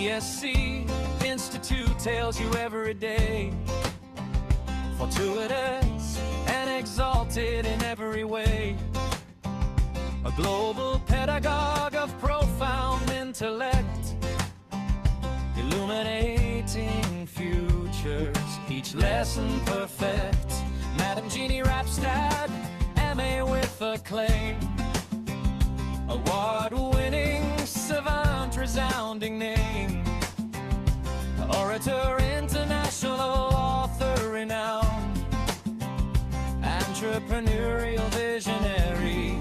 ESC Institute tells you every day, fortuitous and exalted in every way, a global pedagogue of profound intellect, illuminating futures, each lesson perfect. Madam Jeannie Rapstad, MA with acclaim, award-winning savant, resounding name, orator, international author renowned, entrepreneurial visionary,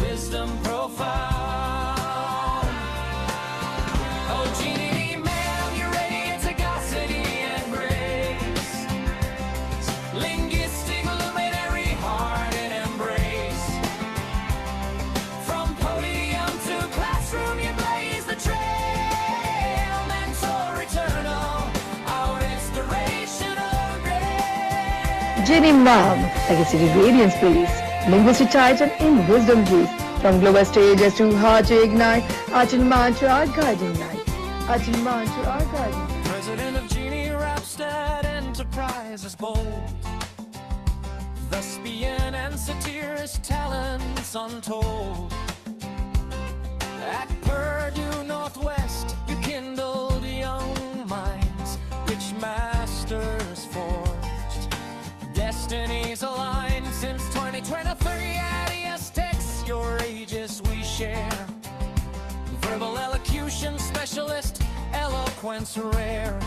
wisdom profound. Oh, Jeannie, ma'am, you're radiantagosity and grace, linguistic luminary, heart and embrace. From podium to classroom, you blaze the trail, mentor eternal, our inspirational grace. Jenny Mom, Legacy Radiance Please, Linguistic Titan in Wisdom Please. From global stages to heart to ignite, art and mind to our guiding light, art and mind to our guiding light. President of Jeannie Rapstad Enterprises bold, thespian and satirist talents untold. At Purdue Northwest, you kindled young minds, rich masters forged, destinies aligned. Since 2023 at ESTEX, your ages we share, verbal elocution specialist, eloquence rare.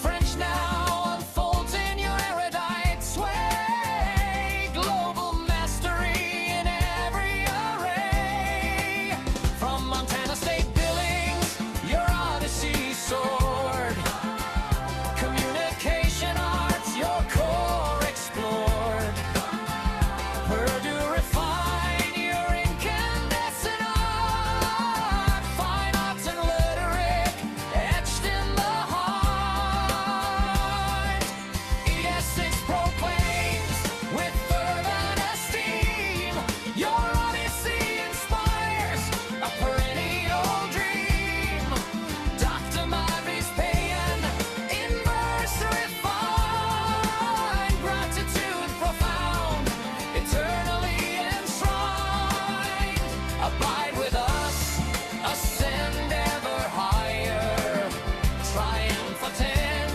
French now unfolds in your erudite sway, global mastery in every array. From Montana State Billings, your odyssey soared, communication arts, your core explored. Purdue refined your incandescent art, fine arts and rhetoric etched in the heart. ES6 proclaims with fervent esteem, your odyssey inspires a perennial dream. Dr. Marby's paean in verse refined, gratitude profound, eternally enshrined. Abide with us, ascend ever higher, triumph attend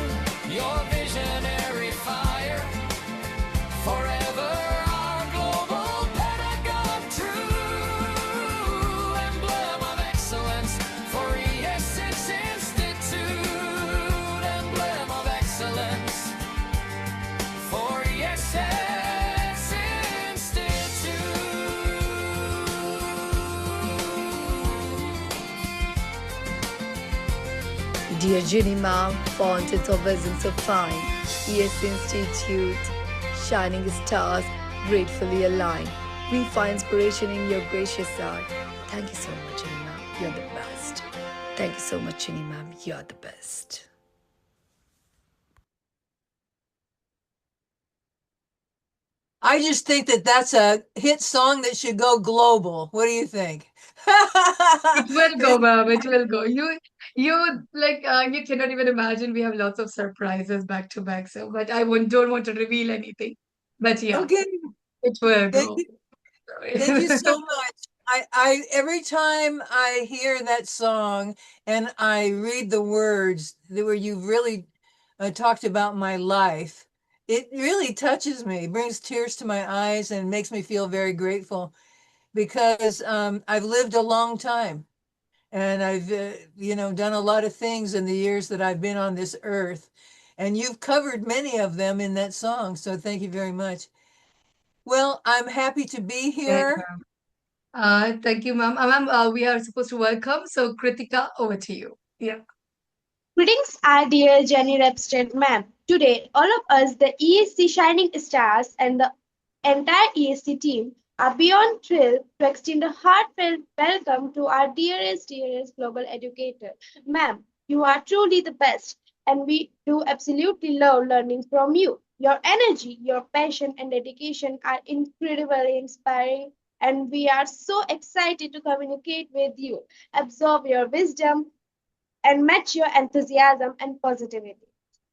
your visionary fire. Forever our global pedagogue, true emblem of excellence for ES6 Institute, emblem of excellence for ES6 Institute. Dear Jenny Mom, fountains of wisdom so fine, ES Institute, shining stars gratefully aligned. We find inspiration in your gracious art. Thank you so much, Jenny Mom. You're the best. Thank you so much, Jenny Mom. You're the best. I just think that that's a hit song that should go global. What do you think? It will go, ma'am. It will go. You you cannot even imagine. We have lots of surprises back to back. So, but don't want to reveal anything. But yeah, Okay. it will Thank go. you. Thank you so much. I every time I hear that song and I read the words where you really talked about my life, it really touches me, brings tears to my eyes, and makes me feel very grateful because I've lived a long time and I've done a lot of things in the years that I've been on this earth, and you've covered many of them in that song. So thank you very much. Well, I'm happy to be Right, here. ma'am. Thank you, ma'am. Ma'am, we are supposed to welcome. So, Kritika, over to you. Yeah. Greetings, our dear Jenny Repstead ma'am. Today, all of us, the ESC Shining Stars and the entire ESC team, are beyond thrilled to extend a heartfelt welcome to our dearest global educator. Ma'am, you are truly the best, and we do absolutely love learning from you. Your energy, your passion, and dedication are incredibly inspiring and we are so excited to communicate with you, absorb your wisdom, and match your enthusiasm and positivity.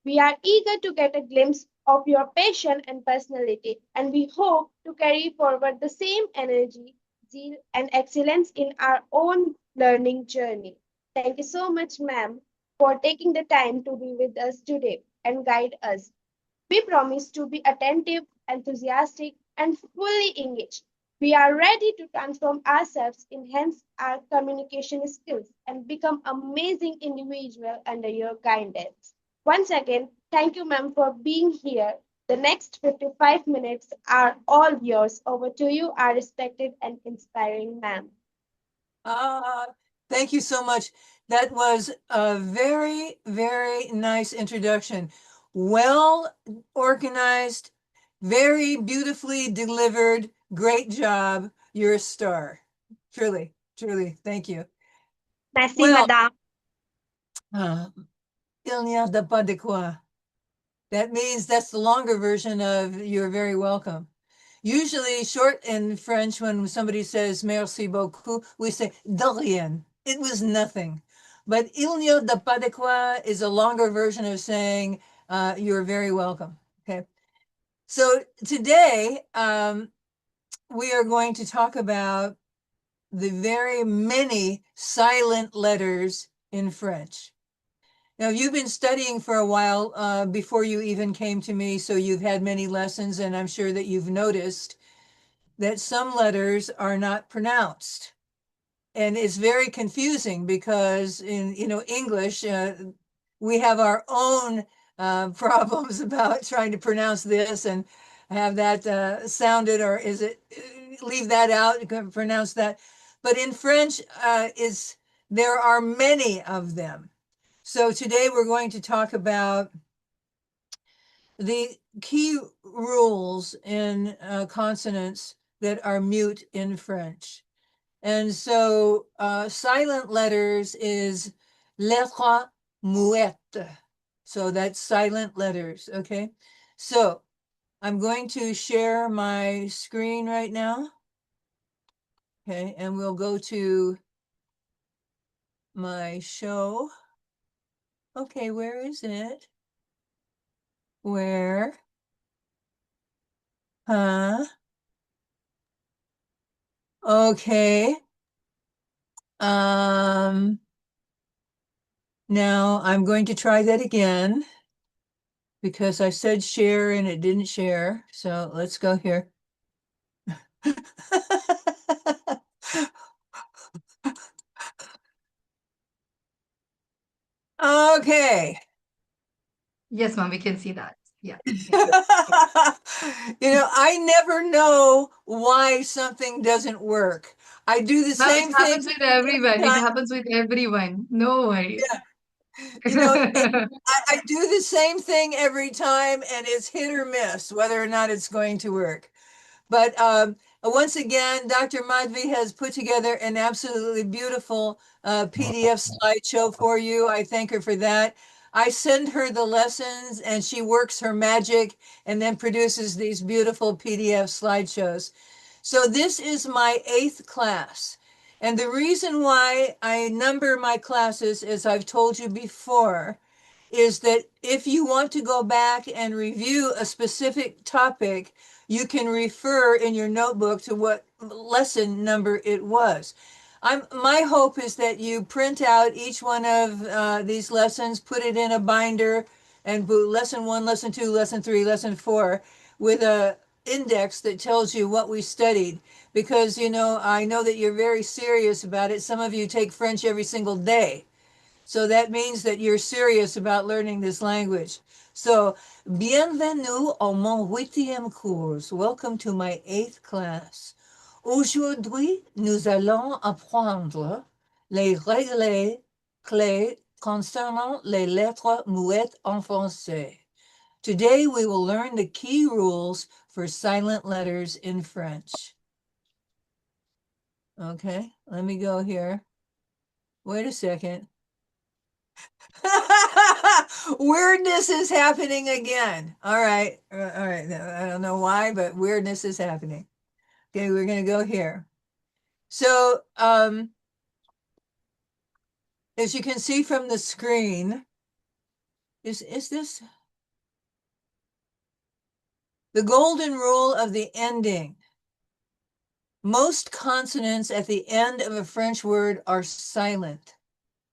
We are eager to get a glimpse of your passion and personality, and we hope to carry forward the same energy, zeal, and excellence in our own learning journey. Thank you so much, ma'am, for taking the time to be with us today and guide us. We promise to be attentive, enthusiastic, and fully engaged. We are ready to transform ourselves, enhance our communication skills, and become amazing individuals under your guidance. Once again, thank you, ma'am, for being here. The next 55 minutes are all yours. Over to you, our respected and inspiring ma'am. Thank you so much. That was a very, very nice introduction. Well organized, very beautifully delivered. Great job. You're a star. Truly, truly. Thank you. Merci, Well, madame. il n'y a pas de quoi. That means that's the longer version of you're very welcome. Usually short in French, when somebody says merci beaucoup, we say de rien. It was nothing. But il n'y a pas de quoi is a longer version of saying you're very welcome. Okay. So today we are going to talk about the very many silent letters in French. Now, you've been studying for a while before you even came to me, so you've had many lessons, and I'm sure that you've noticed that some letters are not pronounced. And it's very confusing because in English, we have our own problems about trying to pronounce this and have that sounded, or is it leave that out, pronounce that. But in French, there are many of them. So today we're going to talk about the key rules in consonants that are mute in French. And so silent letters is lettre muette. So that's silent letters, okay? So I'm going to share my screen right now. Okay, and we'll go to my show. Okay, where is it? Where? Huh? Okay. Now I'm going to try that again because I said share and it didn't share. So let's go here. Okay. Yes, ma'am, we can see that. Yeah. I never know why something doesn't work. I do the Ma'am, it same thing happens with every everyone. It time. happens with everyone. No worries. Yeah. I do the same thing every time, and it's hit or miss whether or not it's going to work. But once again, Dr. Madhvi has put together an absolutely beautiful PDF slideshow for you. I thank her for that. I send her the lessons and she works her magic and then produces these beautiful PDF slideshows. So this is my 8th class. And the reason why I number my classes, as I've told you before, is that if you want to go back and review a specific topic, you can refer in your notebook to what lesson number it was. My hope is that you print out each one of these lessons, put it in a binder, and put lesson 1, lesson 2, lesson 3, lesson 4 with a index that tells you what we studied. Because, I know that you're very serious about it. Some of you take French every single day. So that means that you're serious about learning this language. So, bienvenue au mon 8e cours. Welcome to my 8th class. Aujourd'hui, nous allons apprendre les règles clés concernant les lettres muettes en français. Today, we will learn the key rules for silent letters in French. Okay, let me go here. Wait a second. Weirdness is happening again. All right. All right. I don't know why, but weirdness is happening. Okay, we're going to go here. So, as you can see from the screen, is this the golden rule of the ending? Most consonants at the end of a French word are silent.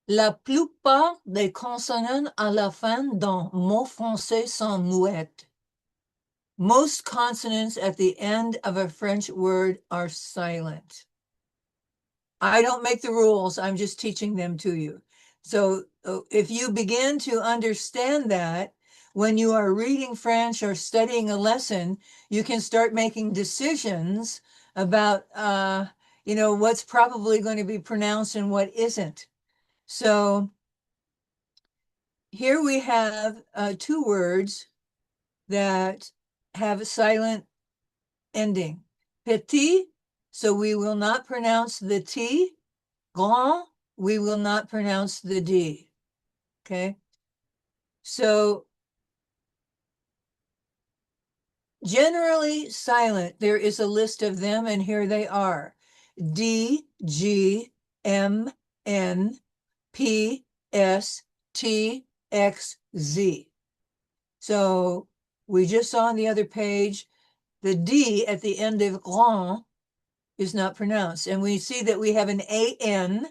La plupart des consonnes à la fin d'un mot français sont muettes. Most consonants at the end of a French word are silent. I don't make the rules, I'm just teaching them to you. So if you begin to understand that, when you are reading French or studying a lesson, you can start making decisions about, what's probably going to be pronounced and what isn't. So here we have two words that have a silent ending. Petit, so we will not pronounce the T. Grand, we will not pronounce the D. Okay. So generally silent, there is a list of them, and here they are. D, G, M, N, P, S, T, X, Z. So we just saw on the other page, the D at the end of grand is not pronounced. And we see that we have an AN,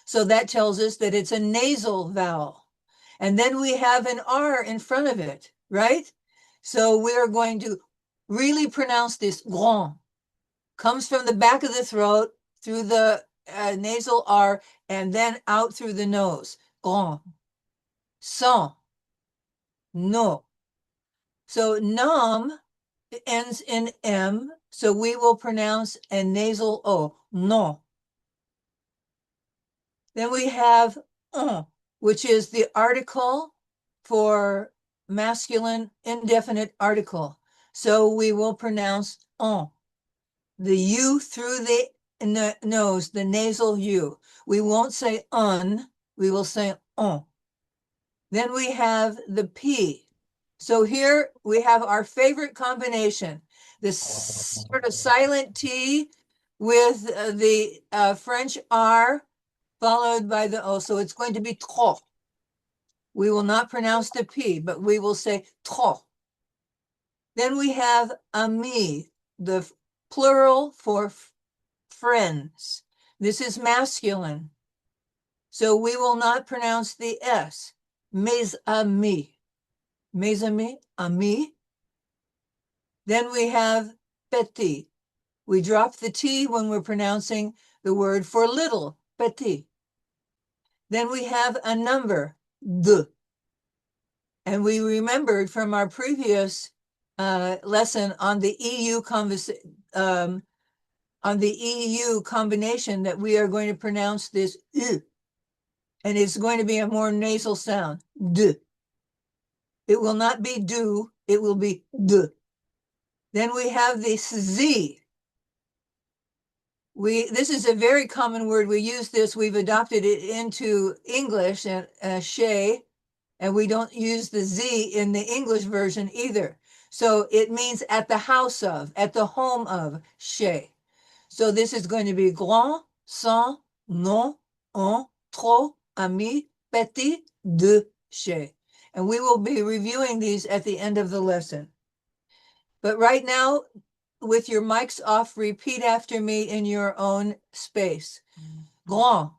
so that tells us that it's a nasal vowel. And then we have an R in front of it, right? So we are going to really pronounce this grand. Comes from the back of the throat through the nasal R and then out through the nose. Grand. Sans. No. So nom ends in M, so we will pronounce a nasal O. No. Then we have which is the article for masculine indefinite article. So we will pronounce on. The U through the nose, the nasal U. We won't say un, we will say on. Then we have the P. So here we have our favorite combination, this sort of silent T with the French R followed by the O. So it's going to be trop. We will not pronounce the P, but we will say trop. Then we have ami, the plural for friends. This is masculine. So we will not pronounce the S. Mes amis. Mes amis, ami. Then we have petit. We drop the T when we're pronouncing the word for little, petit. Then we have a number, de. And we remembered from our previous lesson on the EU combination that we are going to pronounce this U, and it's going to be a more nasal sound, de. It will not be do, it will be de. Then we have this Z. This is a very common word. We use this, we've adopted it into English, and chez, and we don't use the Z in the English version either. So it means at the house of, at the home of, chez. So this is going to be grand, sans, non, un, trop, ami, petit, de, chez. And we will be reviewing these at the end of the lesson. But right now, with your mics off, repeat after me in your own space. Grand,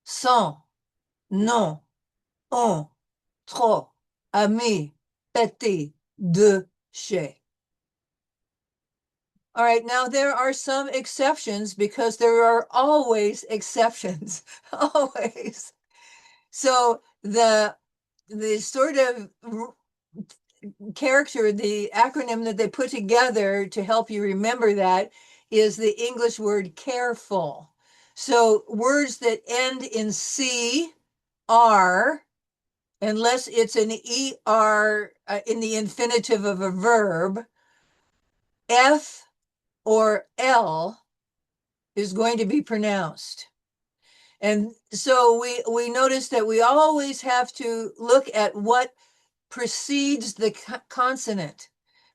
sans, non, un, trop, ami, petit, de, chez. All right, now there are some exceptions because there are always exceptions, always. So the sort of character, the acronym that they put together to help you remember that is the English word careful. So words that end in C, R, unless it's an ER in the infinitive of a verb, F or L is going to be pronounced. And so we notice that we always have to look at what precedes the consonant,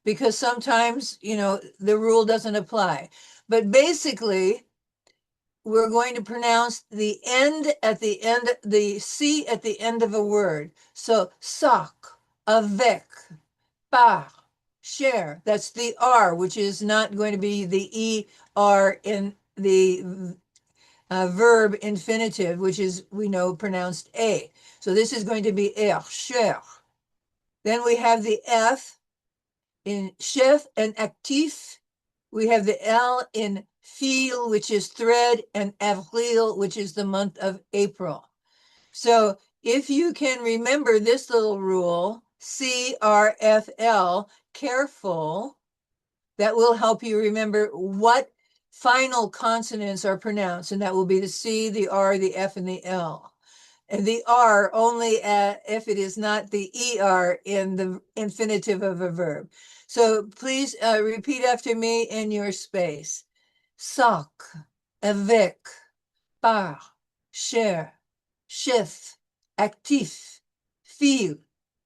because sometimes, the rule doesn't apply. But basically, we're going to pronounce the C at the end of a word. So soc, avec, par, share. That's the R, which is not going to be the ER in the verb infinitive, which is, we know, pronounced A. So this is going to be er, share. Then we have the F in chef and actif. We have the L in fil, which is thread, and avril, which is the month of April. So if you can remember this little rule, CRFL, careful, that will help you remember what final consonants are pronounced, and that will be the C, the R, the F, and the L. And the R only if it is not the ER in the infinitive of a verb. So please repeat after me in your space. Soc, avec, par, cher, chef, actif, fil,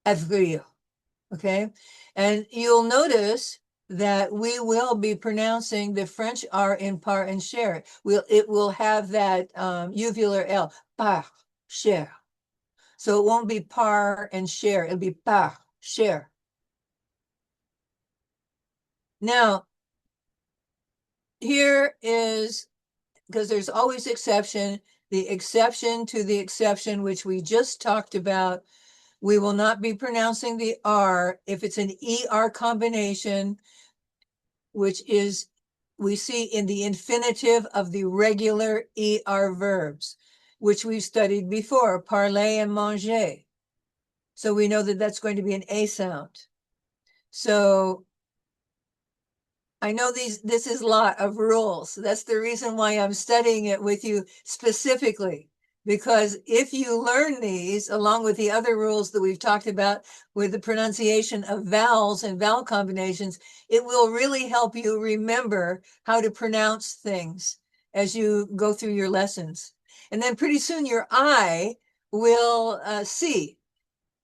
avril. Okay? And you'll notice that we will be pronouncing the French R in par and cher. It will have that uvular L, par, cher. So it won't be par and share, it'll be par, share. Now, here is, because there's always exception, the exception to the exception, which we just talked about. We will not be pronouncing the R if it's an ER combination, which is, we see in the infinitive of the regular ER verbs, which we've studied before, parler and manger. So we know that that's going to be an A sound. So I know this is a lot of rules. That's the reason why I'm studying it with you specifically, because if you learn these along with the other rules that we've talked about with the pronunciation of vowels and vowel combinations, it will really help you remember how to pronounce things as you go through your lessons. And then pretty soon your eye will see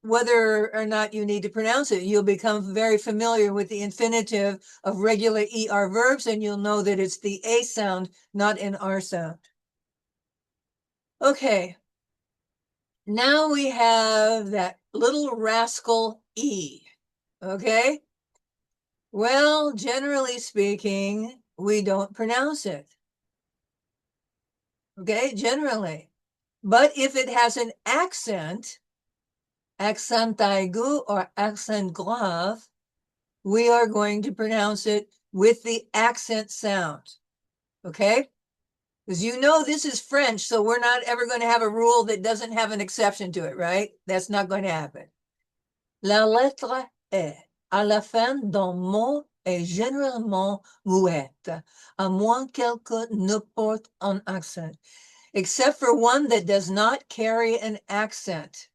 whether or not you need to pronounce it. You'll become very familiar with the infinitive of regular ER verbs, and you'll know that it's the A sound, not an R sound. Okay. Now we have that little rascal E. Okay. Well, generally speaking, we don't pronounce it. Okay, generally. But if it has an accent aigu or accent grave, we are going to pronounce it with the accent sound, okay? Because you know this is French, so we're not ever going to have a rule that doesn't have an exception to it, right? That's not going to happen. La lettre E à la fin d'un mot est généralement muette, à moins qu'elle ne porte un accent, except for one that does not carry an accent.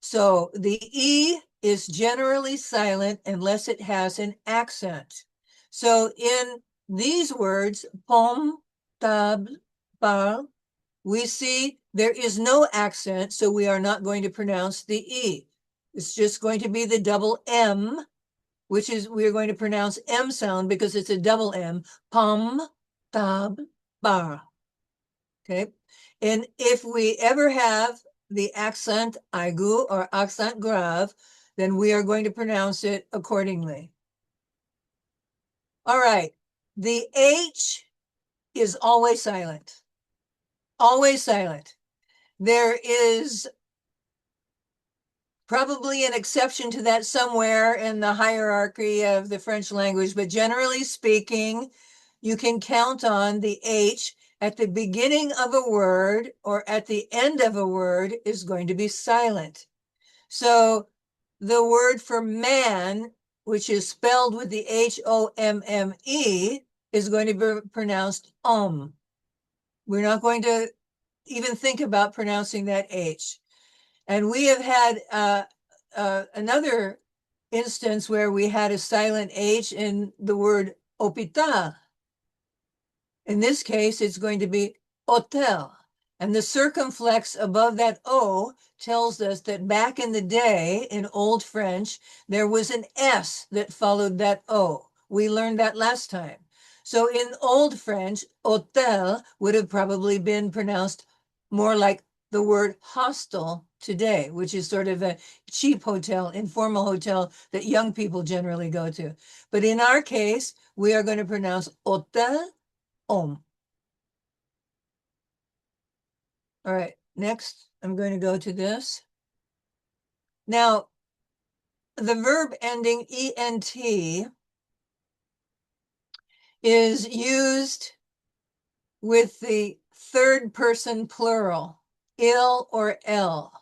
So the E is generally silent unless it has an accent. So in these words, pomme, table, parle, we see there is no accent, so we are not going to pronounce the E. It's just going to be the double M, which is, we are going to pronounce M sound because it's a double M, pomme, table, parle. Okay, and if we ever have the accent aigu or accent grave, then we are going to pronounce it accordingly. All right, the H is always silent. Always silent. There is probably an exception to that somewhere in the hierarchy of the French language, but generally speaking, you can count on the H at the beginning of a word or at the end of a word is going to be silent. So the word for man, which is spelled with the H-O-M-M-E, is going to be pronounced We're not going to even think about pronouncing that H. And we have had another instance where we had a silent H in the word hôpital. In this case, it's going to be hôtel. And the circumflex above that O tells us that back in the day in Old French, there was an S that followed that O. We learned that last time. So in Old French, hôtel would have probably been pronounced more like the word hostel today, which is sort of a cheap hotel, informal hotel that young people generally go to. But in our case, we are going to pronounce hôtel, homme. All right, next, I'm going to go to this. Now, the verb ending ent is used with the third person plural, il or el.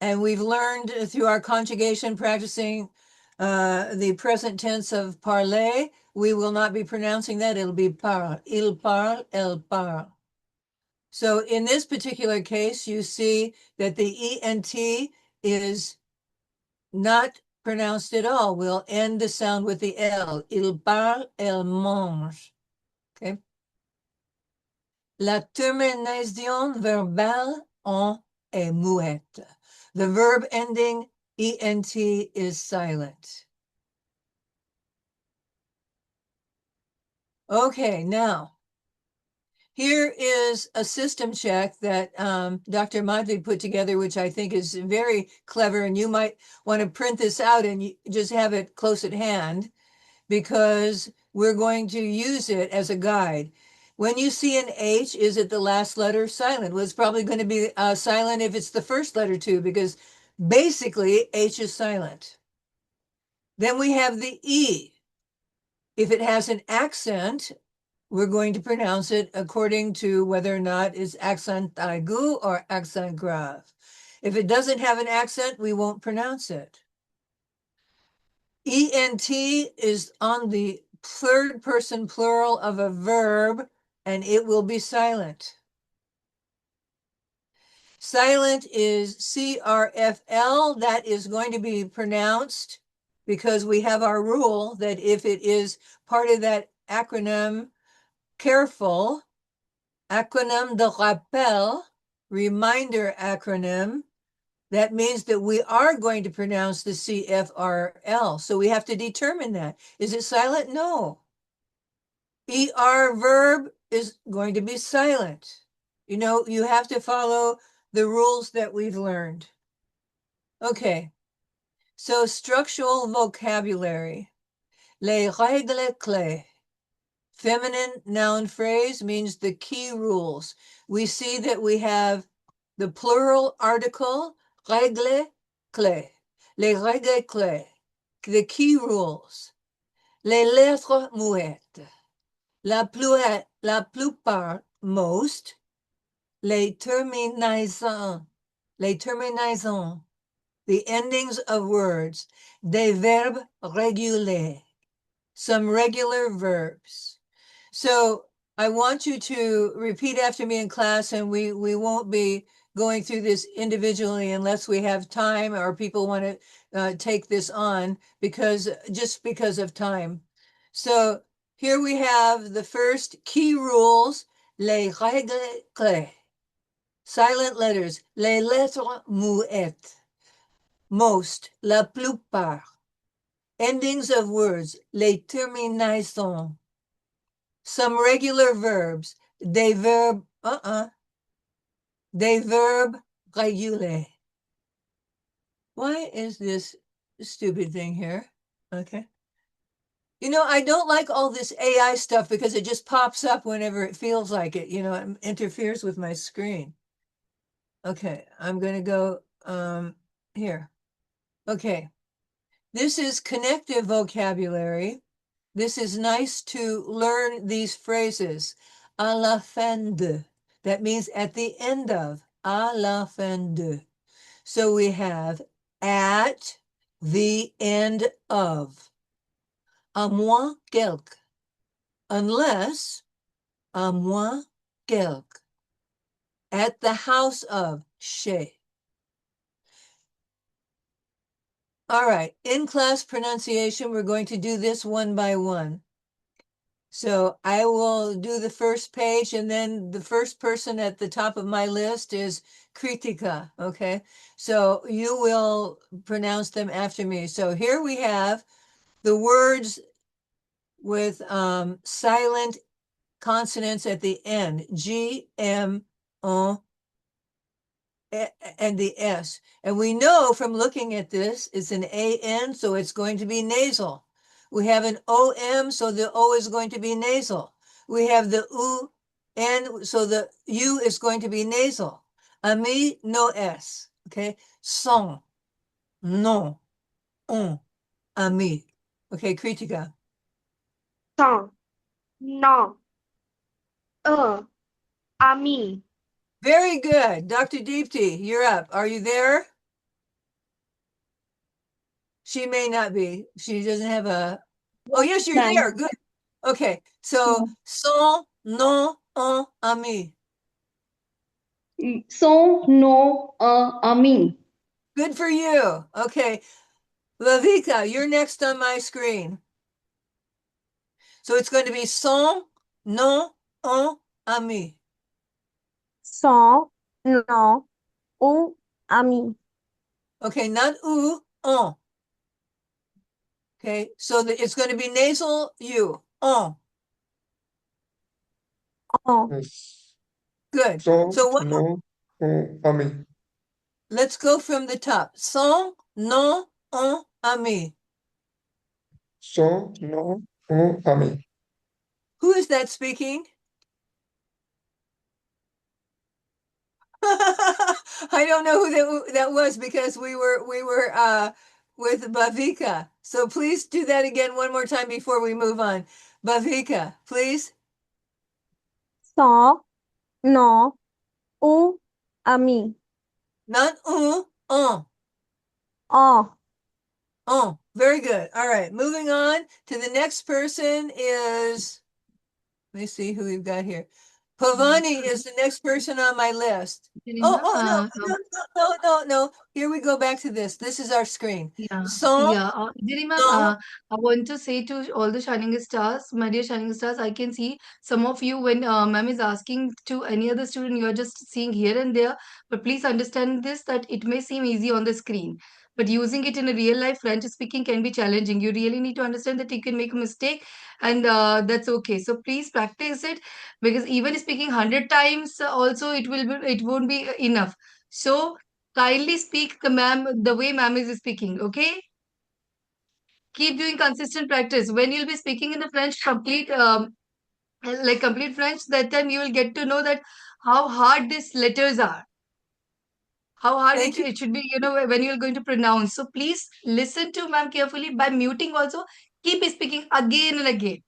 And we've learned through our conjugation practicing the present tense of parler, we will not be pronouncing that. It'll be parle, il parle, elle parle. So in this particular case, you see that the ENT is not pronounced at all. We'll end the sound with the L. Il parle, elle mange. Okay. La terminaison verbale en est muette. The verb ending ENT is silent. Okay, now, here is a system check that Dr. Madvid put together, which I think is very clever, and you might want to print this out and just have it close at hand, because we're going to use it as a guide. When you see an H, is it the last letter silent? Well, it's probably going to be silent if it's the first letter too, because basically H is silent. Then we have the E. If it has an accent, we're going to pronounce it according to whether or not it's accent aigu or accent grave. If it doesn't have an accent, we won't pronounce it. ENT is on the third person plural of a verb, and it will be silent. Silent is CRFL. That is going to be pronounced because we have our rule that if it is part of that acronym, careful, acronym de rappel, reminder acronym, that means that we are going to pronounce the CFRL. So we have to determine that. Is it silent? No. ER verb is going to be silent. You know, you have to follow the rules that we've learned. Okay. So structural vocabulary. Les règles clés. Feminine noun phrase means the key rules. We see that we have the plural article, règles clés. Les règles clés, the key rules. Les lettres muettes. La plupart, most. Les terminaisons. Les terminaisons, the endings of words. Des verbes réguliers. Some regular verbs. So I want you to repeat after me in class, and we won't be going through this individually unless we have time or people want to take this on just because of time. So here we have the first key rules, les règles clés. Silent letters, les lettres muettes. Most, la plupart. Endings of words, les terminaisons. Some regular verbs, des verbes, des verbes réguliers. Why is this stupid thing here? Okay. You know, I don't like all this AI stuff because it just pops up whenever it feels like it. You know, it interferes with my screen. Okay, I'm going to go here. Okay. This is connective vocabulary. This is nice to learn these phrases. À la fin de. That means at the end of. À la fin de. So we have at the end of. À moins quelque. Unless, à moins quelque. At the house of. Chez. All right, in-class pronunciation, we're going to do this one by one. So I will do the first page, and then the first person at the top of my list is Kritika, okay? So you will pronounce them after me. So here we have the words with silent consonants at the end. G, M, and the S. And we know from looking at this, it's an AN, so it's going to be nasal. We have an OM, so the O is going to be nasal. We have the UN, so the U is going to be nasal. Ami, no S. Okay. Son, non, on, ami. Okay, Kritika. Song, no, ami. Very good. Dr. Deepti, you're up. Are you there? She may not be. She doesn't have a. Oh, yes, you're Ma'am. there. Good. Okay. So, son, nom, un, ami. So, no, ami. Good for you. Okay. Lavika, you're next on my screen. So it's going to be son, nom, un, ami. Song, no, ami. Okay, not un. Okay, so it's going to be nasal U, un. Oh, Yes. Good. So, So what? no, ami. Let's go from the top. Son, nom, un, ami. So, no, ami. Who is that speaking? I don't know who that was because we were with Bhavika. So please do that again one more time before we move on. Bhavika, please. song, no, ami. Not un. Oh, Un. Very good. All right. Moving on to the next person is, let me see who we've got here. Pavani is the next person on my list. Garima, No. Here we go back to this. This is our screen. yeah, Son, yeah. Jiri ma'am, nom. I want to say to all the shining stars, my dear shining stars, I can see some of you when ma'am is asking to any other student, you are just seeing here and there. But please understand this that it may seem easy on the screen, but using it in a real life French speaking can be challenging. You really need to understand that you can make a mistake, and that's okay. So please practice it because even speaking 100 times, also it won't be enough. So kindly speak the way ma'am is speaking, okay? Keep doing consistent practice. When you'll be speaking in the French complete French, that time you will get to know that how hard these letters are, how hard Thank you. it should be, when you're going to pronounce. So please listen to ma'am carefully. By muting also, keep speaking again and again.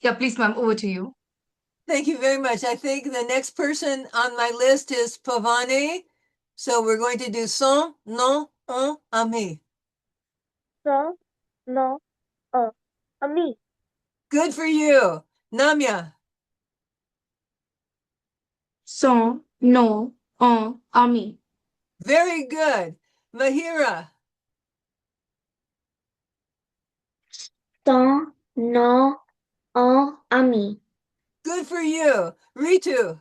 Yeah, please ma'am, over to you. Thank you very much. I think the next person on my list is Pavani. So we're going to do son, nom, un, ami. song, no, ami. Good for you. Namya. Song, no, ami. Very good. Mahira. Song, no, ami. Good for you. Ritu.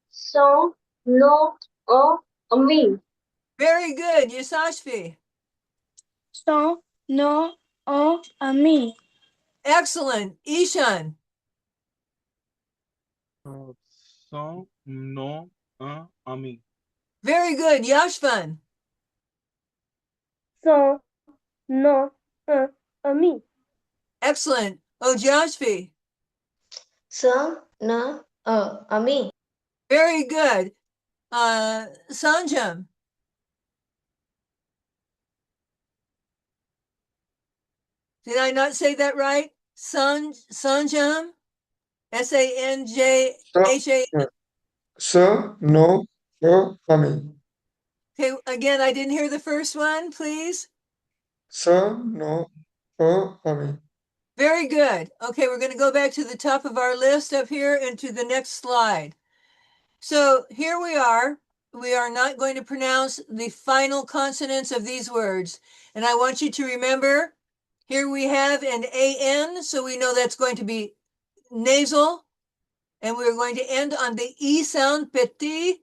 Song, no, ami. Very good. Yasashvi. Song, no, ami. Excellent. Ishan. Sans, non, un, ami. Very good. Yashvan. Song, no, ami. Excellent. Ojashvi. Song, no, ami. Very good. Sanjam. Did I not say that right? Sanjam? Sanjha. So, no, ami. Okay, again, I didn't hear the first one, please. So, no, ami. Very good. Okay, we're going to go back to the top of our list up here and to the next slide. So here we are. We are not going to pronounce the final consonants of these words. And I want you to remember, here we have an AN, so we know that's going to be nasal. And we're going to end on the E sound, petit.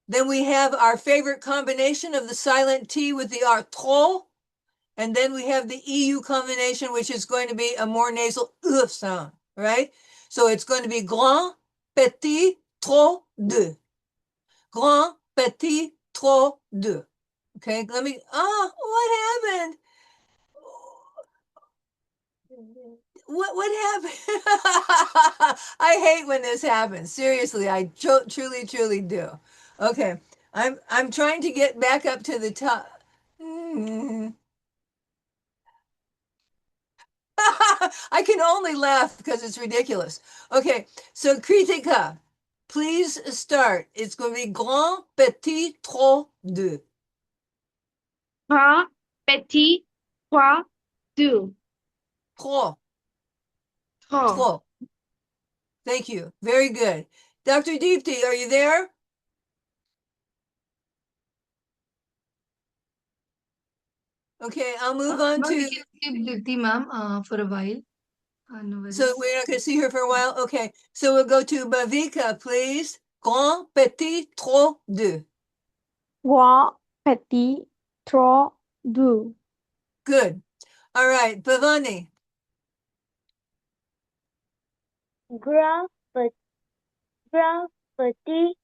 Then we have our favorite combination of the silent T with the R, trop. And then we have the EU combination, which is going to be a more nasal sound, right? So it's going to be grand, petit, trop, de. Grand, petit, trop, de. Okay, let me, what happened? What happened? I hate when this happens. Seriously, I truly do. Okay, I'm trying to get back up to the top. I can only laugh because it's ridiculous. Okay, so Kritika, please start. It's going to be grand, petit, trop, de. Grand, petit, trois, deux. Trop, Trois. trop. Thank you. Very good. Dr. Deepti, are you there? Okay, I'll move on Ma'am, to. we can skip Dipti, ma'am, for a while. No So worries. we're not going to see her for a while? Okay, so we'll go to Bavika, please. Grand, petit, trop, de. Grand, petit, trois, deux. Good. All right, Bhavani. Grand, petit,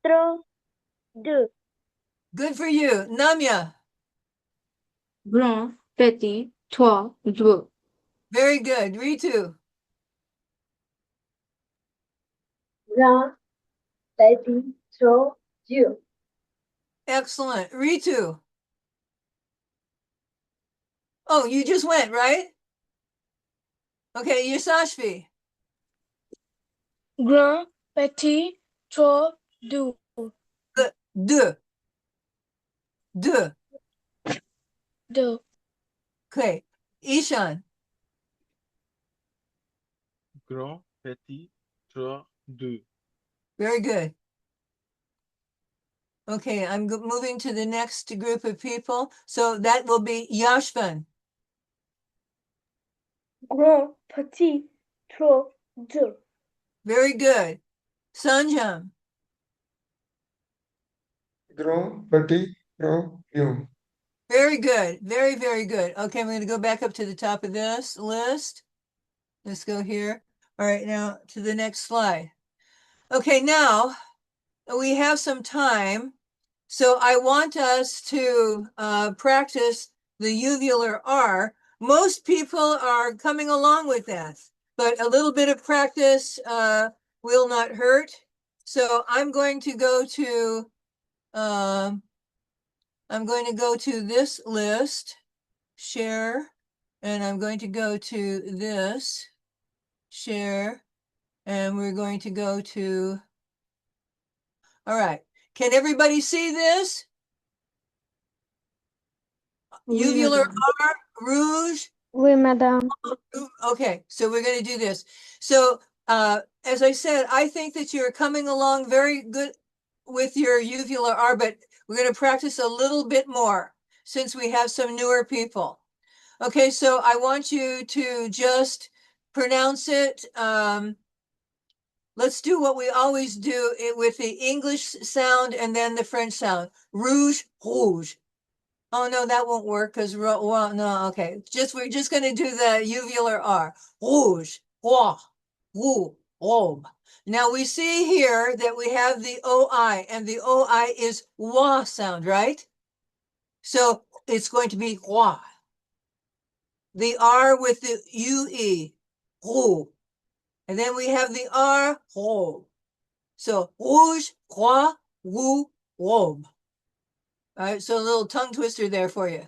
trois, deux. Good for you. Namya. Grand, petit, trois, deux. Very good. Ritu. Grand, petit, trois, deux. Excellent. Ritu. Oh, you just went, right? Okay, Yasashvi. Grand, petit, trois, deux. Good. De. De. Deux. Okay. Ishan. Grand, petit, trois, deux. Very good. Okay, I'm moving to the next group of people. So that will be Yashvan. Grand, petit, trois, deux. Very good. Sanjam. Grand, petit, trop, deux. Very good. Very good. Okay, I'm going to go back up to the top of this list. Let's go here. All right, now to the next slide. Okay, now we have some time. So I want us to practice the uvular R. Most people are coming along with that, but a little bit of practice will not hurt. So I'm going to go to this list, share, and I'm going to go to this, share, and we're going to go to, all right. Can everybody see this? Uvular R, rouge. Oui, madame. Okay, so we're going to do this. So as I said, I think that you're coming along very good with your uvular R, but we're going to practice a little bit more since we have some newer people. Okay, so I want you to just pronounce it. Let's do what we always do with the English sound and then the French sound. Rouge, rouge. Oh no, that won't work because well, no, okay. We're just gonna do the uvular R. Rouge, roi, roux, robe. Now we see here that we have the OI, and the OI is wa sound, right? So it's going to be roi. The R with the UE, roux. And then we have the R, robe. So rouge, roi, roux, robe. All right, so a little tongue twister there for you.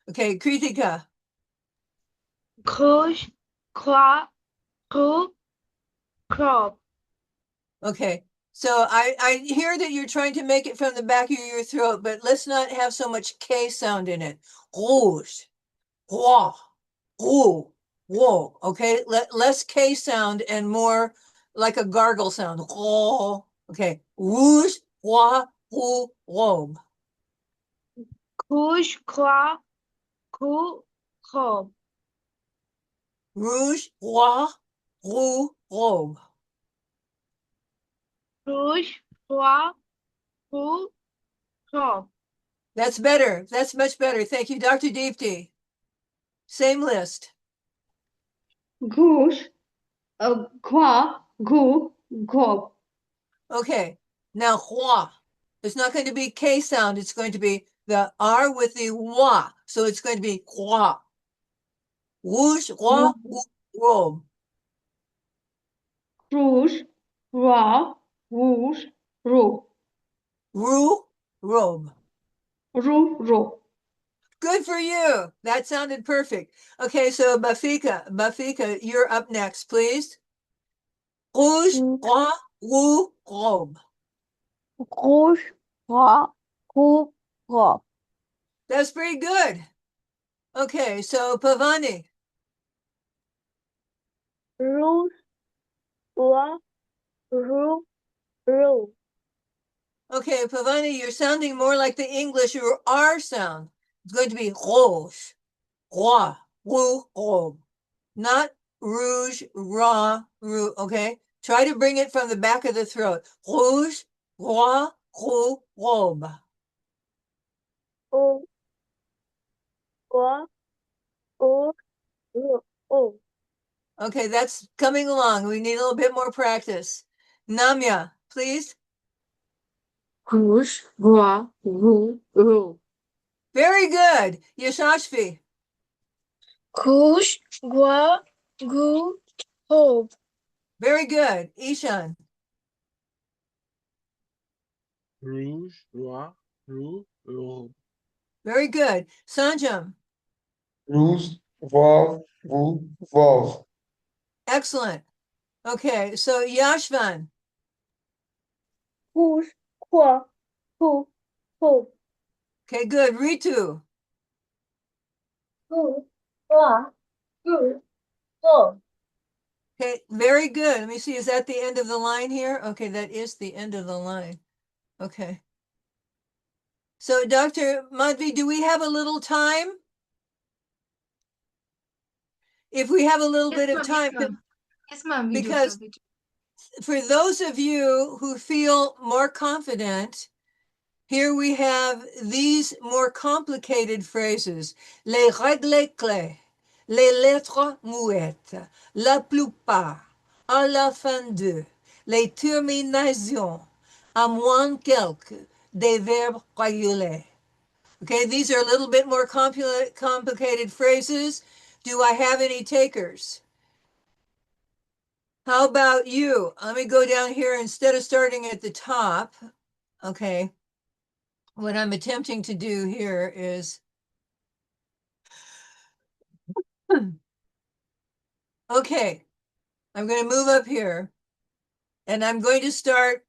Okay, Kritika. Rouge, croix, roux, crop. Okay, so I hear that you're trying to make it from the back of your throat, but let's not have so much K sound in it. Rouge, roi, roux, whoa. Okay, less K sound and more like a gargle sound. Oh, okay, rouge, roi, roux, robe. Rouge, croix, roux, crop. Rouge, roi, roux, robe. Rouge, croix, roux, crop. That's better. That's much better. Thank you, Dr. Deepti. Same list. Goose, gua, goo, go. Okay. Now, hua. It's not going to be K sound. It's going to be the R with the wa. So it's going to be hua. Rouge, roi, robe. Rouge, roi, rouge, roux, Roux, robe. roux, roux. Good for you. That sounded perfect. Okay, so Bafika, you're up next, please. Rouge, roi, roux, robe. Rouge, roi, roux, roux. That's pretty good. Okay, so Pavani. Rouge, roi, roux, roux. Okay, Pavani, you're sounding more like the English or R sound. It's going to be rouge, roi, roux, robe. Not rouge, raw, roux, okay? Try to bring it from the back of the throat. Rouge, roi, roux, robe. Au, roi, au, roux, au. Okay, that's coming along. We need a little bit more practice. Namya, please. Rouge, roi, roux, roux. Very good. Yashashvi. Rouge, roi, roux, robe. Very good. Ishan. Rouge, roi, roux, robe. Very good. Sanjam. Rouge, roi, roux, rose. Excellent. Okay, so Yashvan. Rouge, roi, roux, roux. Okay, good. Ritu. Rouge, roi, roux, roux. Okay, very good. Let me see. Is that the end of the line here? Okay, that is the end of the line. Okay. So, Dr. Madhvi, do we have a little time? If we have a little bit of time, Yes, ma'am, we do, sir. because for those of you who feel more confident, here we have these more complicated phrases. Les règles clés, les lettres muettes, la plupart, à la fin de, les terminaisons, à moins quelques, des verbes réguliers. Okay, these are a little bit more complicated phrases. Do I have any takers? How about you? Let me go down here instead of starting at the top. Okay. What I'm attempting to do here is, okay, I'm going to move up here and I'm going to start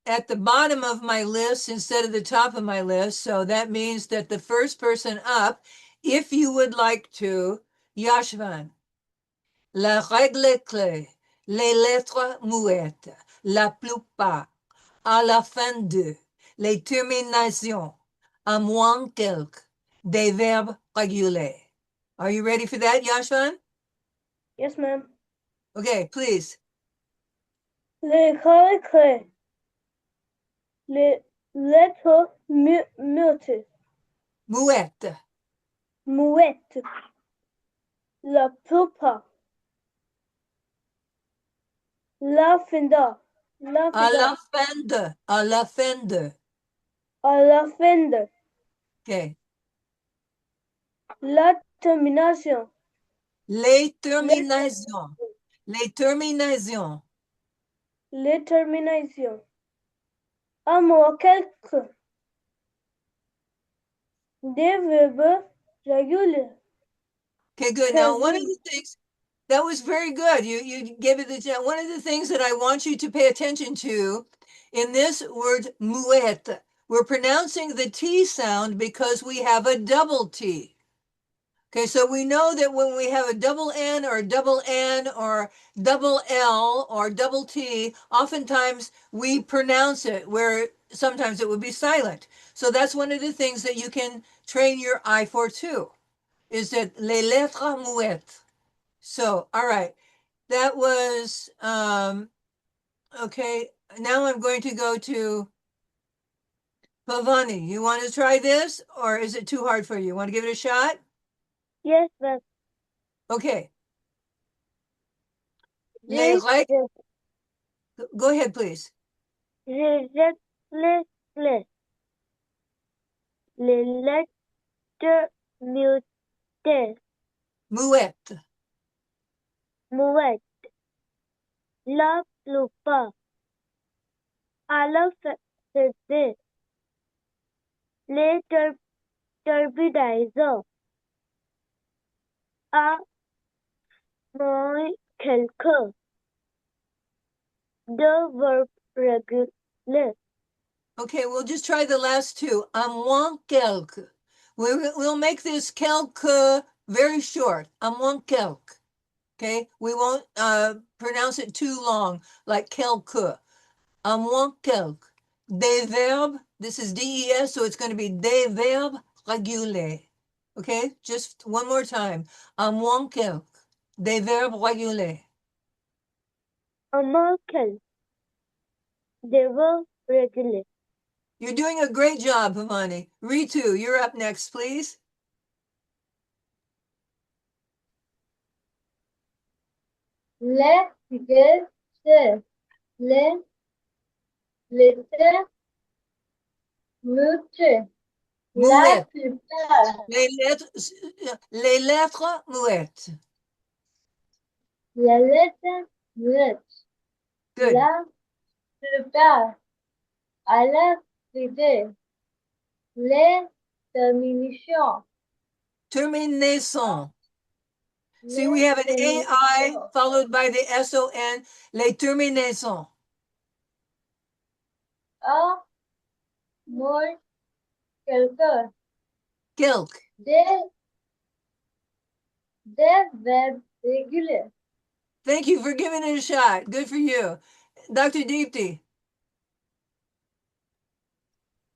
at the bottom of my list instead of the top of my list. So that means that the first person up, if you would like to, Yashvan. La règle clé, les lettres muettes, la plupart, à la fin de, les terminations, à moins quelques, des verbes réguliers. Are you ready for that, Yashvan? Yes, ma'am. Okay, please. Les règles, les lettres muettes, Muette, muettes, la plupart, la fenda, la à la fenda, fin de, à la fin de. à la fenda, Okay. la termination, Les les, terminations, les terminations. les terminations, à moi quelques, des verbes réguliers. Okay, good. Now, one of the things that was very good. You gave it the one of the things that I want you to pay attention to in this word muette. We're pronouncing the T sound because we have a double T. Okay, so we know that when we have a double N or double N or double L or double T, oftentimes we pronounce it where sometimes it would be silent. So that's one of the things that you can train your eye for too, is that les lettres muettes. So, all right, that was, okay, now I'm going to go to Pavani, you want to try this or is it too hard for you? Want to give it a shot? Yes, ma'am. Okay. Les règles. Go ahead, please. Restless. Les lettres mutées. Muette. Mouette. La plupart. À la fête. Les turbidiseurs. À moins quelques. De verb régulier. Okay, we'll just try the last two. À moins quelque. We'll make this quelque very short. À moins quelque. Okay, we won't pronounce it too long, like quelque. À moins quelque. Des verbes, this is DES, so it's going to be des verbes réguliers. Okay, just one more time. À moins quelque. Des verbes réguliers. À moins quelques. De verbes réguliers. You're doing a great job, Pamani. Ritu, you're up next, please. Les figures. Les lettres mutées. La Muette. plupart. Les lettres muettes. La lettre muette. Good. La plupart. À la fidèle. Les terminations. Terminaison. See, we have an AI followed by the SON. Les terminaisons. À moins quelques. Quelque. Des verbes réguliers. Thank you for giving it a shot. Good for you. Dr. Deepti.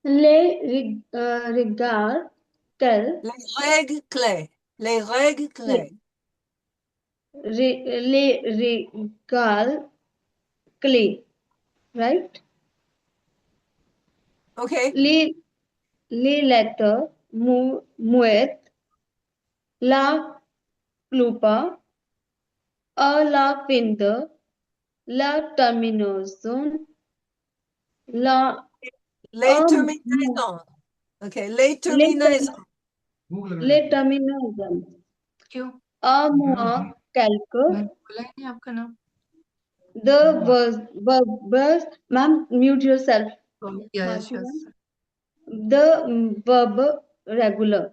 Les regards quel Les règles clés. Les règles clés. les regards clés, right? Okay. Les lettres muettes, la plupart, à la fin de, la terminaison, la Les terminaisons. Okay. Les terminaisons. les terminaisons. क्यों À moi quelques, मैंने बोला ही नहीं आपका नाम the verbs, ma'am, mute yourself. Yes Marty, yes ma'am. The verb regular.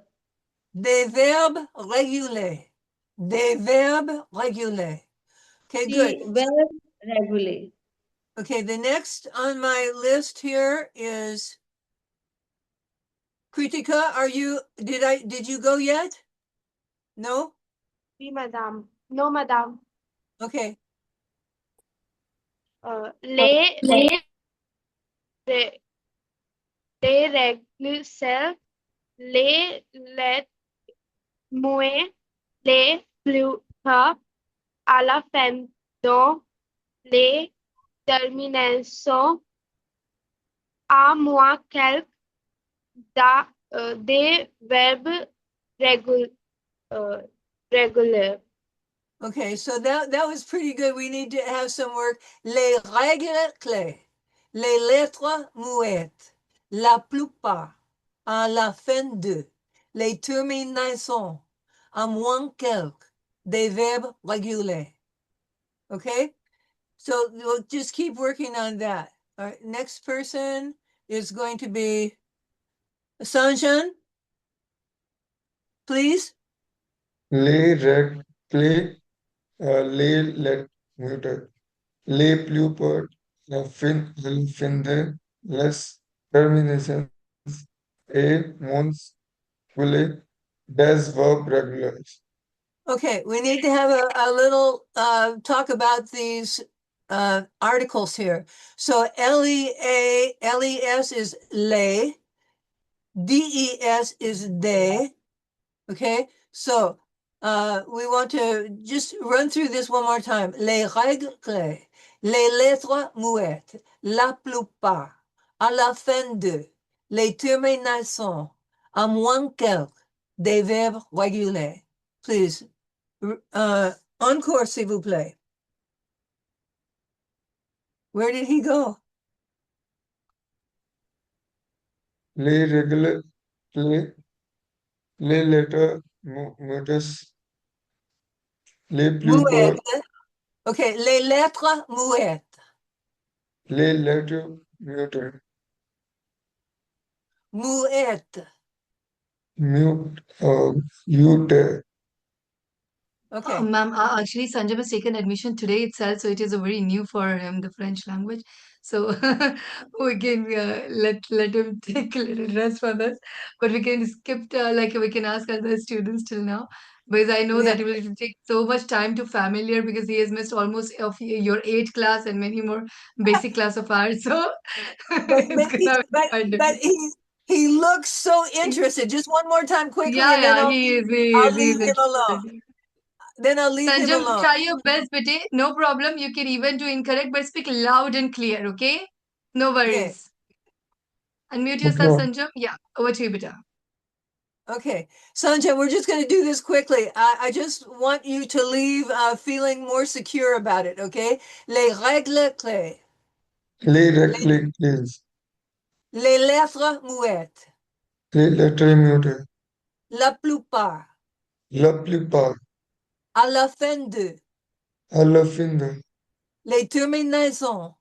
Des verbes réguliers. Des verbes réguliers. Okay, good. The verb regular. Okay, the next on my list here is Kritika. Did you go yet? No? Oui, madame. No, madame. Okay. Les règles self, les lettres muettes, les plupart, à la fin de, les terminaisons, à moins quelques, des verbes réguliers. Okay, so that was pretty good. We need to have some work. Les règles clés. Les lettres muettes. La plupart. À la fin de. Les terminaisons. À moins quelques. Des verbes réguliers. Okay? So we'll just keep working on that. All right, next person is going to be Sanjan. Please. Les règles clés, les lettres mutées. Les plupart, la fin de, les terminations et mons des verbes regulars. Okay, we need to have a little talk about these articles here. So LES is les, DES is they. Okay, so we want to just run through this one more time. Les règles clés, les lettres muettes, la plupart, à la fin de, les terminaisons, à moins quelques, des verbes réguliers. Please. Encore, s'il vous plaît. Where did he go? Les règles, les lettres muettes, les plus Muettes. Okay, les lettres muettes. les lettres muettes, Muettes. mute, Okay. Ma'am, actually, Sanjay has taken admission today itself, so it is a very new for him, the French language. So we can let him take a little rest for this, but we can skip like we can ask other students till now, because I know Yeah. that it will take so much time to familiar because he has missed almost of your 8th class and many more basic class of ours. So But it's gonna be quite but difficult. he looks so interested. Just one more time quickly, Yeah, and then yeah, I'll he is leave him alone. interested. Then I'll leave him Sanjam, alone. try your best, bete. No problem. You can even do incorrect, but speak loud and clear, okay? No Okay. worries. Unmute yourself, okay, Sanjam. Yeah, over to you, beta. Okay. Sanjay, we're just going to do this quickly. I just want you to leave feeling more secure about it, okay? Les règles clés. les règles, Les lettres muettes. les lettres muettes, La plupart. la plupart, À la fin de. à la fin de, Les terminaisons.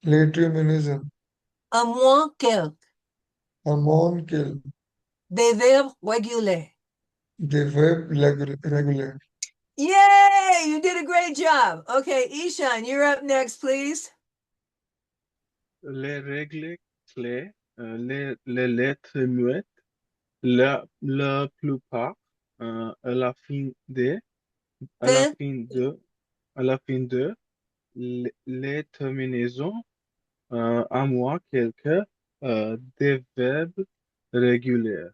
les terminaisons, À moins quelques. à moins que Des verbes réguliers. des verbes réguliers. Yay! You did a great job. Okay, Ishan, you're up next, please. Les règles clés, les lettres muettes, la plupart, à la fin de, à la Fin. fin de, à la fin de, les terminaisons, à moi quelques, des verbes réguliers.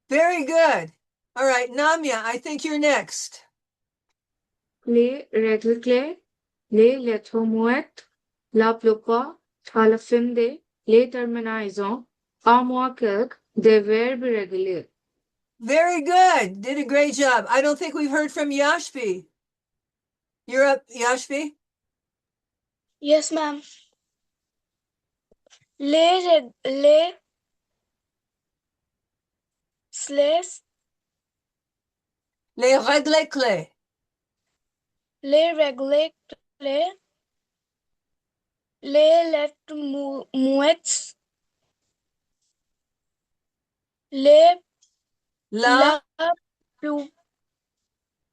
Very good. All right, Namya, I think you're next. Les règles clés, les lettres muettes, la plupart, à la fin de, les terminaisons, à moins quelques, des verbes réguliers. Very good. Did a great job. I don't think we've heard from Yashvi. You're up, Yashvi. Yes, ma'am. Les slaves, Les règles clés. les règles clés, les lettres muettes, les La plus,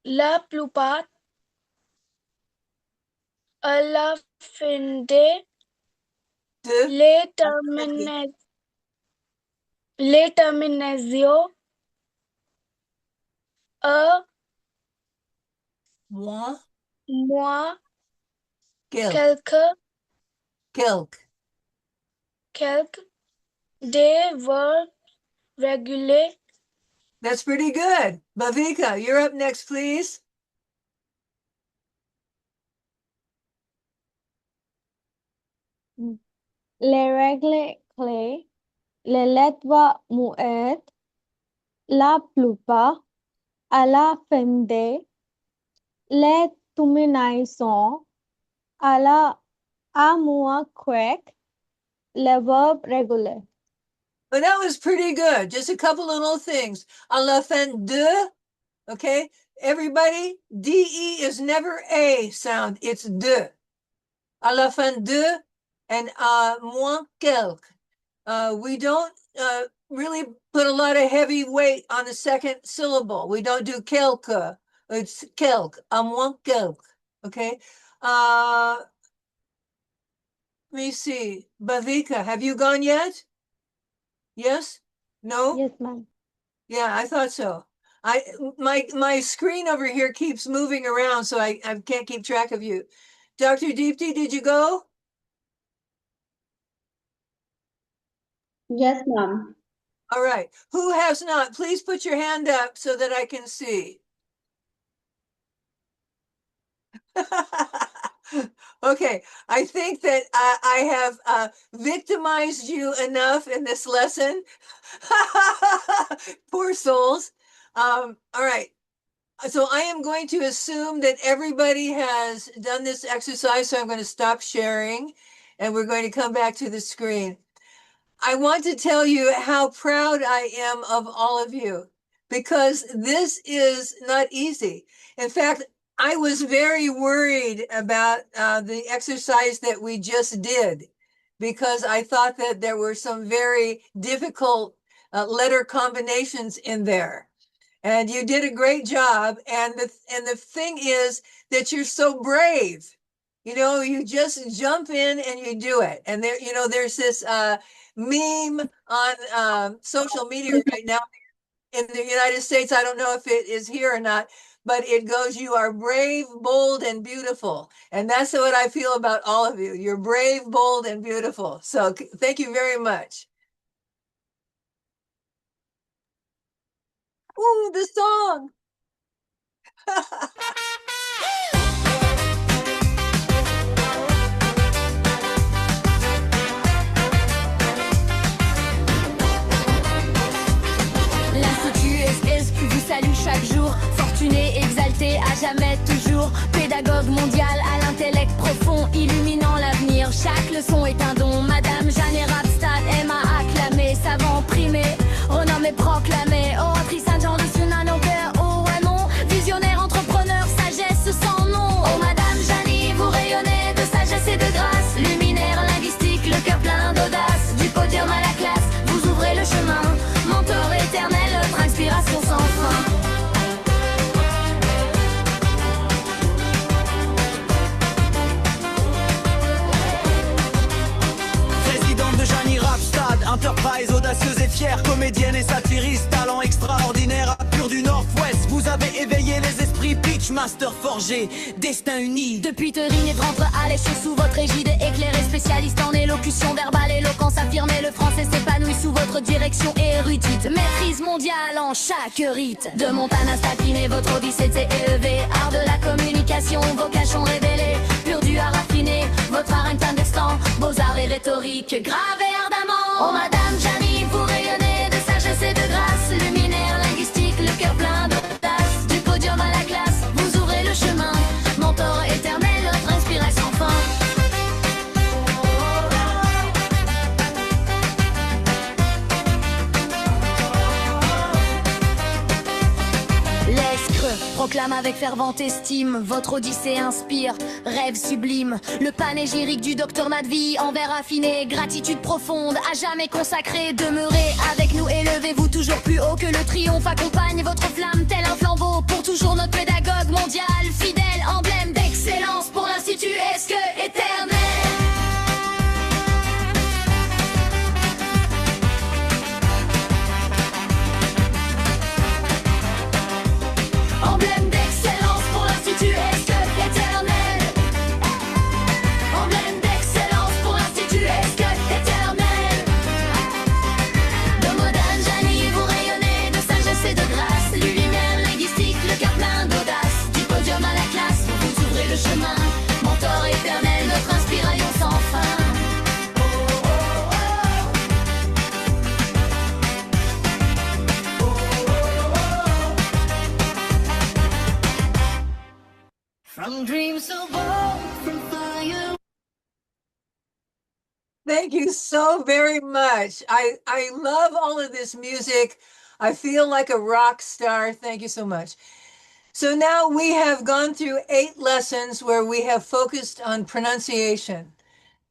la plupart, à la fin de, de. les terminaisons, à Moi. moi, Quelques. Quelques. quelques, des verbes réguliers. That's pretty good. Bavika, you're up next, please. Les règles clés, les lettres muettes, la plupart, à la fin de, les terminaisons, à moins quick, les verbes réguliers. But that was pretty good. Just a couple of little things. À la fin de, okay? Everybody, DE is never A sound, it's de. À la fin de, and moins quelques. We don't really put a lot of heavy weight on the second syllable. We don't do quelque. It's quelque, à moins quelque, okay? Let me see. Bavika, have you gone yet? Yes? No? Yes, ma'am. Yeah, I thought so. My screen over here keeps moving around, so I can't keep track of you. Dr. Deepti, did you go? Yes, ma'am. All right. Who has not? Please put your hand up so that I can see. Okay, I think that I have victimized you enough in this lesson. Poor souls. All right. So I am going to assume that everybody has done this exercise, so I'm going to stop sharing and we're going to come back to the screen. I want to tell you how proud I am of all of you because this is not easy. In fact, I was very worried about the exercise that we just did because I thought that there were some very difficult letter combinations in there. And you did a great job. And the thing is that you're so brave. You know, you just jump in and you do it. And there, you know, there's this meme on social media right now in the United States. I don't know if it is here or not, but it goes, "You are brave, bold, and beautiful." And that's what I feel about all of you. You're brave, bold, and beautiful. So thank you very much. Ooh, the song. L'Institut SSQ vous salue chaque jour. Fortuné, exalté, à jamais, toujours. Pédagogue mondial à l'intellect profond, illuminant l'avenir. Chaque leçon est un don. Madame Jeanne Rapstad aime à acclamer. Savant primé, renommé proclamé. Oratrice Saint-Jean de Sunan au cœur, oh ouais non. Visionnaire, entrepreneur, sagesse sans nom. Oh Madame Jeannie, vous rayonnez de sagesse et de grâce. Luminaire linguistique, le cœur plein d'audace. Du podium à la classe, vous ouvrez le chemin. Mentor éternel, notre inspiration sans fin. Présidente de Jeannie Rapstad, Enterprise, audacieuse et fière, comédienne et satiriste, talent extraordinaire, pur du Nord-Ouest. Vous avez éveillé les esprits, pitchmaster forgé, destin uni. Depuis Terrine et Ventre à l'échec sous votre égide, éclairé spécialiste en élocution verbale, éloquence affirmée, le français s'épanouit sous votre direction érudite. Maîtrise mondiale en chaque rite. De Montana Stapiné, votre hobby s'était élevé. Art de la communication, vocation révélée. Pur du art raffiné, votre art incandescent. Beaux-arts et rhétorique, grave et ardemment. Oh Madame Jeannie, vous rayonnez de sagesse et de grâce. Luminaire linguistique, le cœur plein d'audace. Du podium à la classe, vous ouvrez le chemin. Mentor éternel, notre inspiration sans fin. L'escre proclame avec fervente estime, votre odyssée inspire, rêve sublime. Le panégyrique du docteur Nadvi, en vers affiné, gratitude profonde, à jamais consacrée. Demeurez avec nous, élevez-vous toujours plus haut, que le triomphe accompagne votre flamme tel un flambeau. Pour toujours notre pédagogue mondial, fidèle, emblème d'excellence pour l'Institut Esque éternel. Emblème d'excellence pour l'Institut Esque éternel. Emblème d'excellence pour l'Institut Esque éternel. De Modane Jeannie, vous rayonnez de sagesse et de grâce. Luminaire linguistique, le cœur plein d'audace. Du podium à la classe, vous ouvrez le chemin. Mentor éternel, notre inspiration sans fin. From dreams so bold, from fire. Thank you so very much. I love all of this music. I feel like a rock star. Thank you so much. So now we have gone through 8 lessons where we have focused on pronunciation.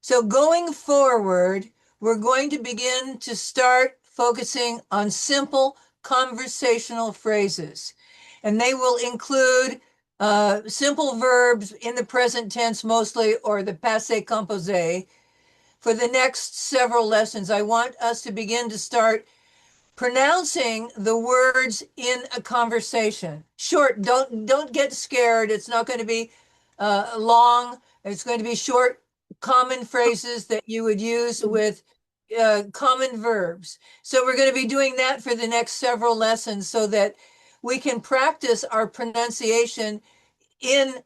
So going forward, we're going to begin to start focusing on simple conversational phrases. And they will include simple verbs in the present tense mostly, or the passé composé. For the next several lessons, I want us to begin to start pronouncing the words in a conversation. Short, don't get scared. It's not going to be long. It's going to be short, common phrases that you would use with common verbs. So we're going to be doing that for the next several lessons so that we can practice our pronunciation in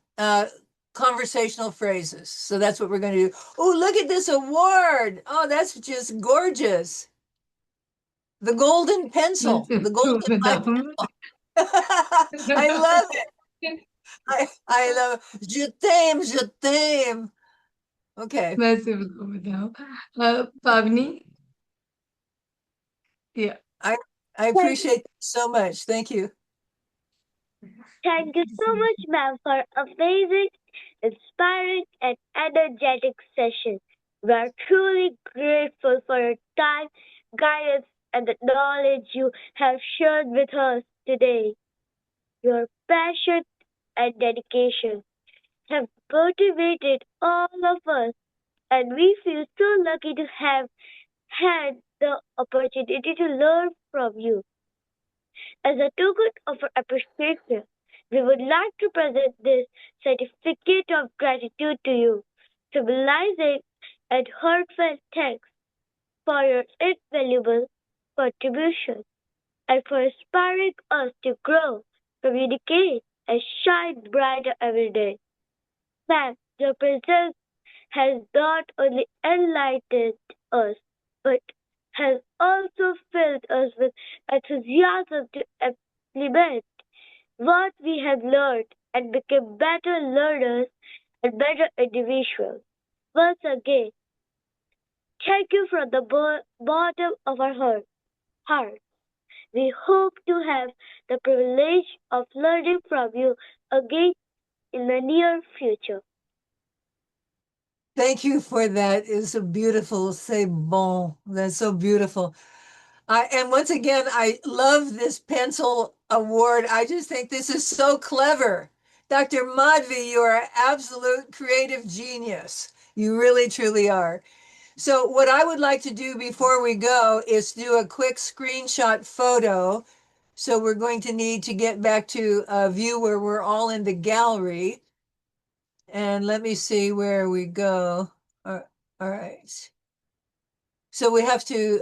conversational phrases. So that's what we're going to do. Oh, look at this award. Oh, that's just gorgeous. The golden pencil, the golden Madam. I love it. I love it. Je t'aime, je t'aime. Okay. Merci beaucoup, madame. Pavni? Yeah. I appreciate it so much. Thank you. Thank you so much, ma'am, for amazing, inspiring, and energetic session. We are truly grateful for your time, guidance, and the knowledge you have shared with us today. Your passion and dedication have motivated all of us, and we feel so lucky to have had the opportunity to learn from you. As a token of our appreciation, we would like to present this certificate of gratitude to you, symbolizing a heartfelt thanks for your invaluable contribution and for inspiring us to grow, communicate, and shine brighter every day. Ma'am, your presence has not only enlightened us, but has also filled us with enthusiasm to implement what we have learned and become better learners and better individuals. Once again, thank you from the bottom of our heart. We hope to have the privilege of learning from you again in the near future. Thank you for that. It's so beautiful. C'est bon. That's so beautiful. And once again, I love this pencil award. I just think this is so clever. Dr. Madhvi, you are an absolute creative genius. You really, truly are. So what I would like to do before we go is do a quick screenshot photo. So we're going to need to get back to a view where we're all in the gallery. And let me see where we go. All right. So we have to,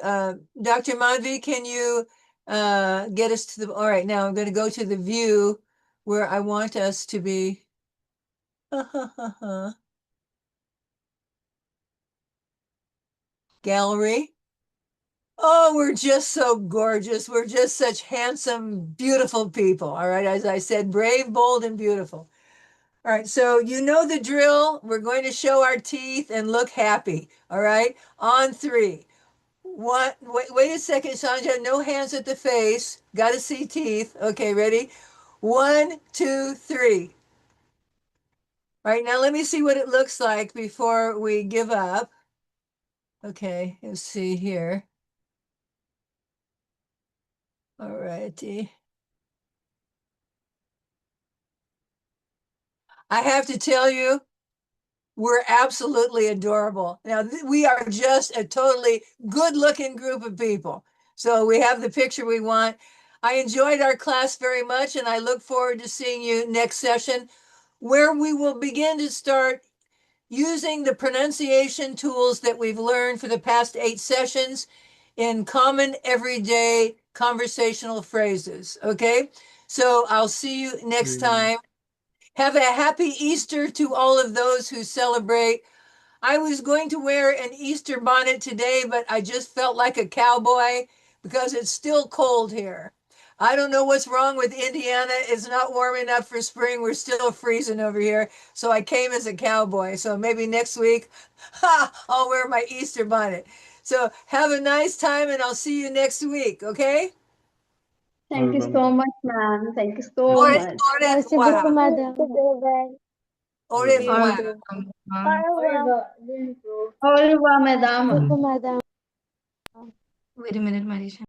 Dr. Madhvi, can you get us to the, all right, now I'm going to go to the view where I want us to be. Gallery. Oh, we're just so gorgeous. We're just such handsome, beautiful people. All right. As I said, brave, bold, and beautiful. All right. So you know the drill. We're going to show our teeth and look happy. All right. On three. One, wait a second, Sandra. No hands at the face. Got to see teeth. Okay. Ready? 1, 2, 3. All right. Now let me see what it looks like before we give up. Okay. Let's see here. All righty. I have to tell you, we're absolutely adorable. Now, we are just a totally good-looking group of people. So we have the picture we want. I enjoyed our class very much, and I look forward to seeing you next session, where we will begin to start using the pronunciation tools that we've learned for the past 8 sessions in common everyday conversational phrases. Okay? So I'll see you next time. Have a happy Easter to all of those who celebrate. I was going to wear an Easter bonnet today, but I just felt like a cowboy because it's still cold here. I don't know what's wrong with Indiana. It's not warm enough for spring. We're still freezing over here. So I came as a cowboy. So maybe next week, I'll wear my Easter bonnet. So have a nice time and I'll see you next week. Okay? Thank you so much, ma'am. Thank you so Au much. Merci beaucoup, revoir. madame. Au Au revoir. revoir, Au ma'am. revoir. Au revoir, madame. Beaucoup, madame. Wait a minute, Marisha.